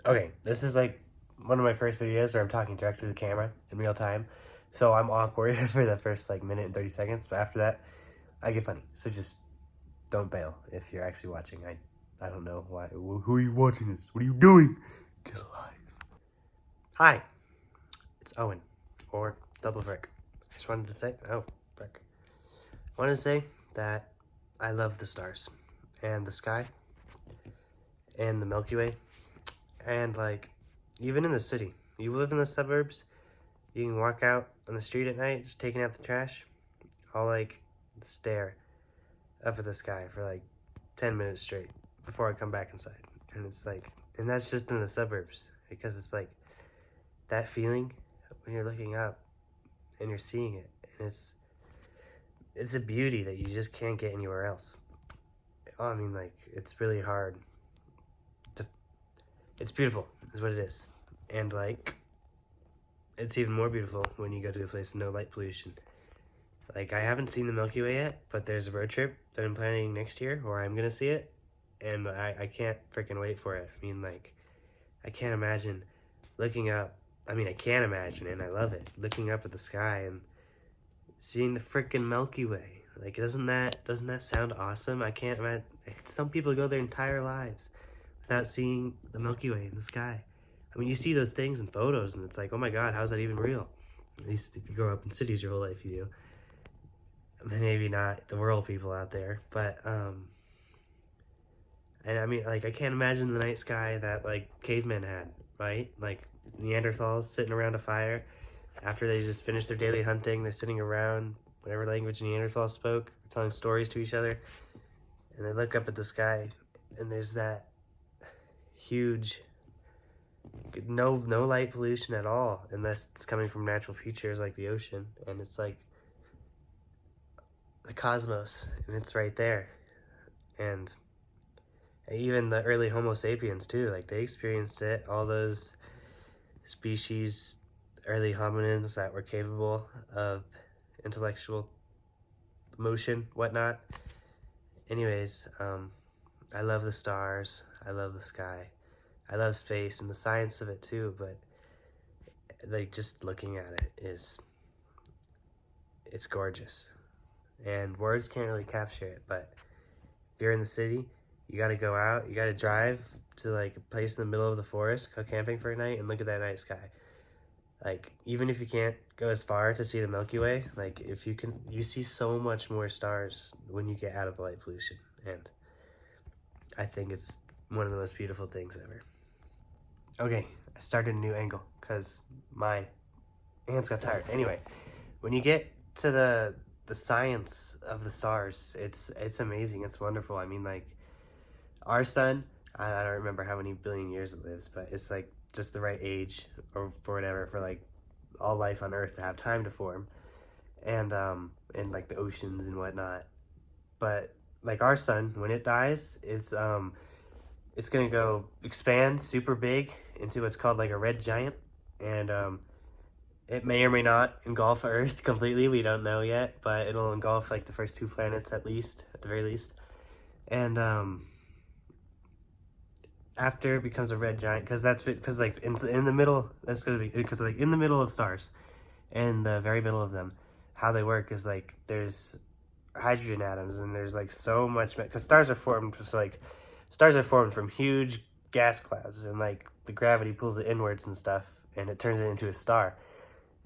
Okay, this is like one of my first videos where I'm talking directly to the camera in real time. So I'm awkward for the first like minute and 30 seconds, but after that, I get funny. So just don't bail if you're actually watching. I don't know why. Who are you watching this? What are you doing? Get alive. Hi, it's Owen, or Double Brick. I just wanted to say, oh, Brick. I wanted to say that I love the stars and the sky and the Milky Way and like even in the city. You live in the suburbs, you can walk out on the street at night just taking out the trash. I'll like stare up at the sky for like 10 minutes straight before I come back inside. And it's like, and that's just in the suburbs because it's like that feeling when you're looking up and you're seeing it. And it's a beauty that you just can't get anywhere else. I mean, like, it's really hard to, it's beautiful is what it is. And like, it's even more beautiful when you go to a place with no light pollution. Like, I haven't seen the Milky Way yet, but there's a road trip that I'm planning next year where I'm gonna see it, and I can't freaking wait for it. I mean, like, I can't imagine looking up. I mean, I can imagine, and I love it, looking up at the sky and seeing the freaking Milky Way. Like, doesn't that sound awesome? I can't imagine. Some people go their entire lives without seeing the Milky Way in the sky. I mean, you see those things in photos, and it's like, oh my God, how's that even real? At least if you grow up in cities your whole life, you do. Maybe not the rural people out there, but and I mean, like, I can't imagine the night sky that like cavemen had, right? Like Neanderthals sitting around a fire after they just finished their daily hunting. They're sitting around whatever language Neanderthals spoke, telling stories to each other, and they look up at the sky, and there's that huge no light pollution at all, unless it's coming from natural features like the ocean, and it's like the cosmos, and it's right there. And even the early Homo sapiens too, like they experienced it. All those species, early hominins that were capable of intellectual motion, whatnot. Anyways, I love the stars, I love the sky, I love space and the science of it too, but like just looking at it it's gorgeous. And words can't really capture it, but if you're in the city, you gotta go out, you gotta drive to like a place in the middle of the forest, go camping for a night, and look at that night sky. Like, even if you can't go as far to see the Milky Way, like, if you can, you see so much more stars when you get out of the light pollution. And I think it's one of the most beautiful things ever. Okay, I started a new angle because my hands got tired. Anyway, when you get to the science of the stars, it's amazing. It's wonderful. I mean, like, our sun, I don't remember how many billion years it lives, but it's like just the right age or for whatever for like all life on Earth to have time to form, and like the oceans and whatnot. But like our sun, when it dies, it's gonna go expand super big into what's called like a red giant, and it may or may not engulf Earth completely. We don't know yet, but it'll engulf like the first two planets at least, at the very least, and after it becomes a red giant, because like in the middle, that's gonna be because like in the middle of stars, and the very middle of them, how they work is like there's hydrogen atoms, and there's like so much, because stars are formed from huge gas clouds, and like the gravity pulls it inwards and stuff, and it turns it into a star,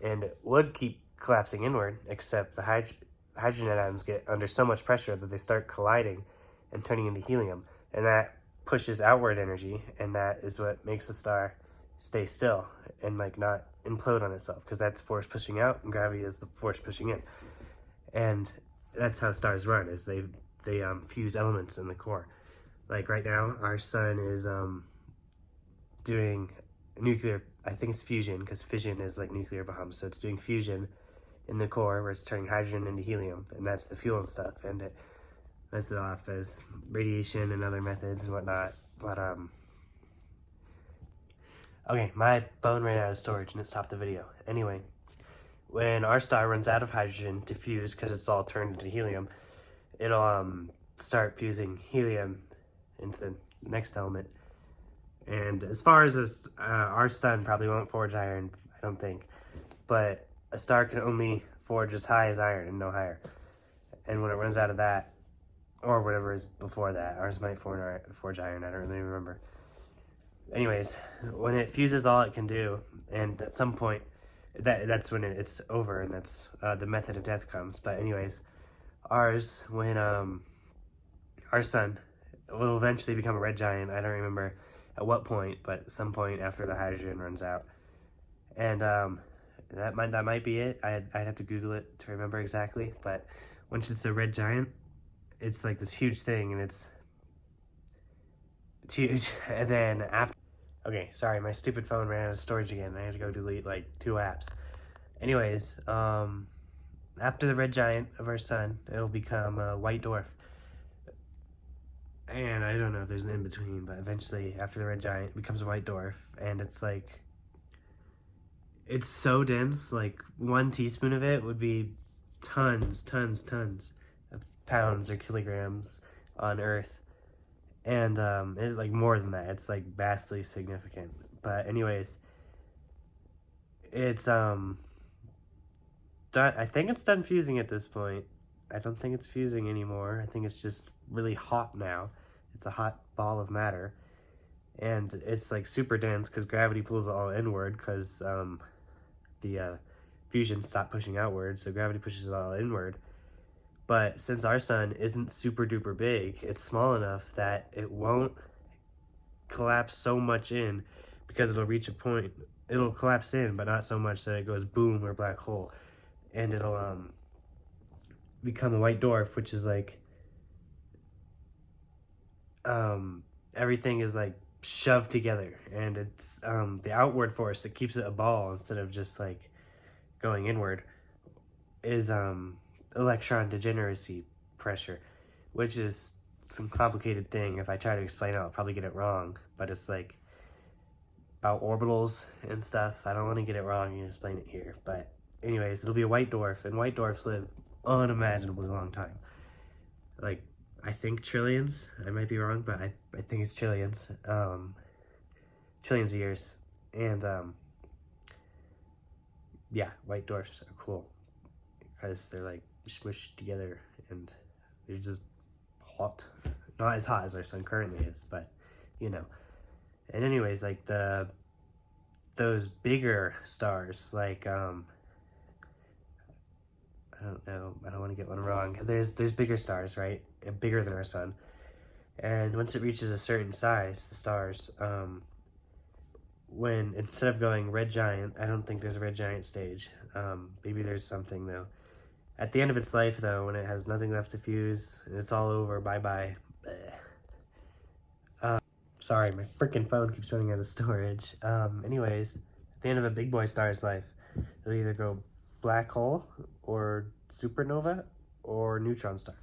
and it would keep collapsing inward, except the hydrogen atoms get under so much pressure that they start colliding and turning into helium, and that pushes outward energy, and that is what makes the star stay still and like not implode on itself, because that's force pushing out and gravity is the force pushing in. And that's how stars run, is they fuse elements in the core. Like right now our sun is doing nuclear, I think it's fusion, because fission is like nuclear bombs, so it's doing fusion in the core where it's turning hydrogen into helium, and that's the fuel and stuff, and it lets it off as radiation and other methods and whatnot. But okay, my phone ran out of storage and it stopped the video. Anyway, when our star runs out of hydrogen to fuse, because it's all turned into helium, it'll start fusing helium into the next element, And as far as this, our sun probably won't forge iron, I don't think. But a star can only forge as high as iron and no higher. And when it runs out of that, or whatever is before that, ours might forge iron, I don't really remember. Anyways, when it fuses all it can do, and at some point, that's when it's over, and that's the method of death comes. But anyways, ours, when our sun will eventually become a red giant. I don't remember at what point, but some point after the hydrogen runs out. And that might be it. I'd have to Google it to remember exactly. But once it's a red giant, it's like this huge thing, and it's huge. And then after, okay, sorry, my stupid phone ran out of storage again. I had to go delete like 2 apps. Anyways, after the red giant of our sun, it'll become a white dwarf. And I don't know if there's an in-between, but eventually, after the red giant, it becomes a white dwarf. And it's like, it's so dense, like 1 teaspoon of it would be tons of pounds or kilograms on Earth. And it, like, more than that, it's like vastly significant. But anyways, it's done. I think it's done fusing at this point. I don't think it's fusing anymore. I think it's just really hot now. It's a hot ball of matter, and it's like super dense because gravity pulls it all inward, because the fusion stopped pushing outward, so gravity pushes it all inward. But since our sun isn't super duper big, it's small enough that it won't collapse so much in, because it'll reach a point, it'll collapse in, but not so much that it goes boom or black hole. And it'll become a white dwarf, which is like everything is like shoved together, and it's the outward force that keeps it a ball instead of just like going inward is electron degeneracy pressure, which is some complicated thing. If I try to explain it, I'll probably get it wrong, but it's like about orbitals and stuff. I don't want to get it wrong and explain it here, but anyways, it'll be a white dwarf, and white dwarfs live unimaginably long time. Like, I think trillions. I might be wrong, but I think it's trillions. Trillions of years. And, yeah, white dwarfs are cool because they're, like, smushed together, and they're just hot. Not as hot as our sun currently is, but, you know. And anyways, like, those bigger stars, like, I don't know, I don't want to get one wrong. There's bigger stars, right? And bigger than our sun. And once it reaches a certain size, the stars, when instead of going red giant, I don't think there's a red giant stage. Maybe there's something though. At the end of its life though, when it has nothing left to fuse and it's all over, bye-bye. Sorry, my freaking phone keeps running out of storage. Anyways, at the end of a big boy star's life, it'll either go black hole or supernova or neutron star.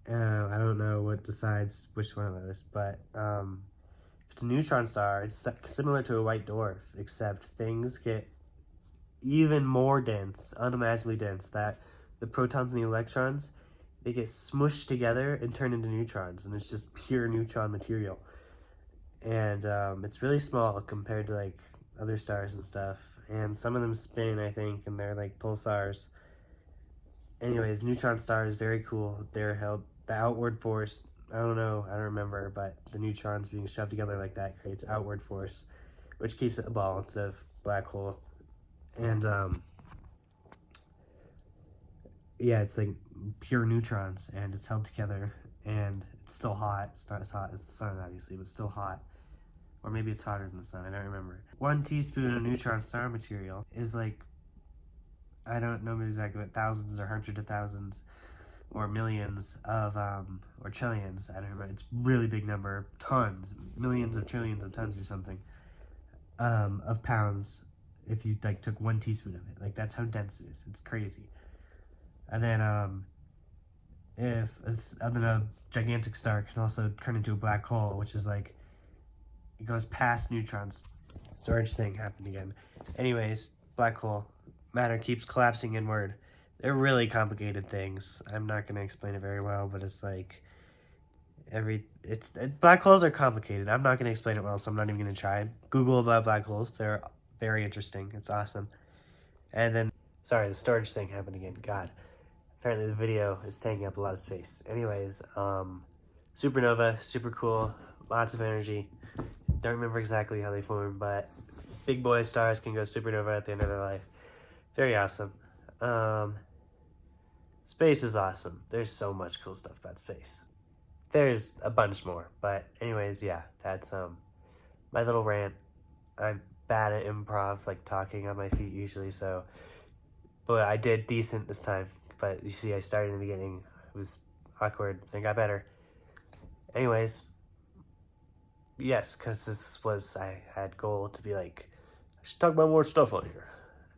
I don't know what decides which one of those, but if it's a neutron star, it's similar to a white dwarf, except things get even more dense, unimaginably dense, that the protons and the electrons, they get smushed together and turn into neutrons, and it's just pure neutron material. And it's really small compared to like other stars and stuff, and some of them spin, I think, and they're like pulsars. Anyways, neutron star is very cool. They're held, the outward force, I don't know, I don't remember, but the neutrons being shoved together like that creates outward force, which keeps it a ball instead of black hole. And yeah, it's like pure neutrons, and it's held together, and it's still hot. It's not as hot as the sun, obviously, but still hot. Or maybe it's hotter than the sun, I don't remember. 1 teaspoon of neutron star material is like, I don't know exactly, but thousands or hundreds of thousands or millions of, or trillions, I don't remember, it's really big number, tons, millions of trillions of tons or something, of pounds, if you like took 1 teaspoon of it. Like, that's how dense it is. It's crazy. And then, and then a gigantic star can also turn into a black hole, which is like, it goes past neutrons. Storage thing happened again. Anyways, black hole. Matter keeps collapsing inward. They're really complicated things. I'm not going to explain it very well, but it's like, Black holes are complicated. I'm not going to explain it well, so I'm not even going to try. Google about black holes. They're very interesting. It's awesome. And then, sorry, the storage thing happened again. God. Apparently the video is taking up a lot of space. Anyways, supernova, super cool, lots of energy. Don't remember exactly how they form, but big boy stars can go supernova at the end of their life. Very awesome. Space is awesome. There's so much cool stuff about space. There's a bunch more, but anyways, yeah, that's my little rant. I'm bad at improv, like talking on my feet usually, so but I did decent this time. But you see, I started in the beginning. It was awkward and got better. Anyways, yes, because I had goal to be like, I should talk about more stuff on here.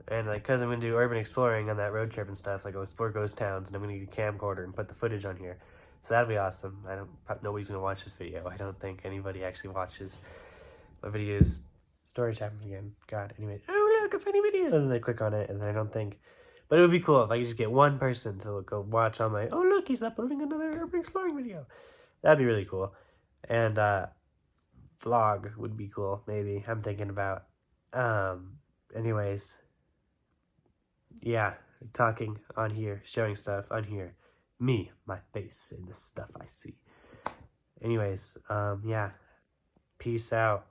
And like, because I'm going to do urban exploring on that road trip and stuff, like I'll explore ghost towns, and I'm going to get a camcorder and put the footage on here. So that'd be awesome. Nobody's going to watch this video. I don't think anybody actually watches my videos. Story time again. God, anyway. Oh, look, a funny video. And then they click on it, and I don't think. But it would be cool if I could just get one person to go watch on my, oh, look, he's uploading another urban exploring video. That'd be really cool. And vlog would be cool, maybe. I'm thinking about. Anyways. Yeah, talking on here, showing stuff on here. Me, my face, and the stuff I see. Anyways, yeah. Peace out.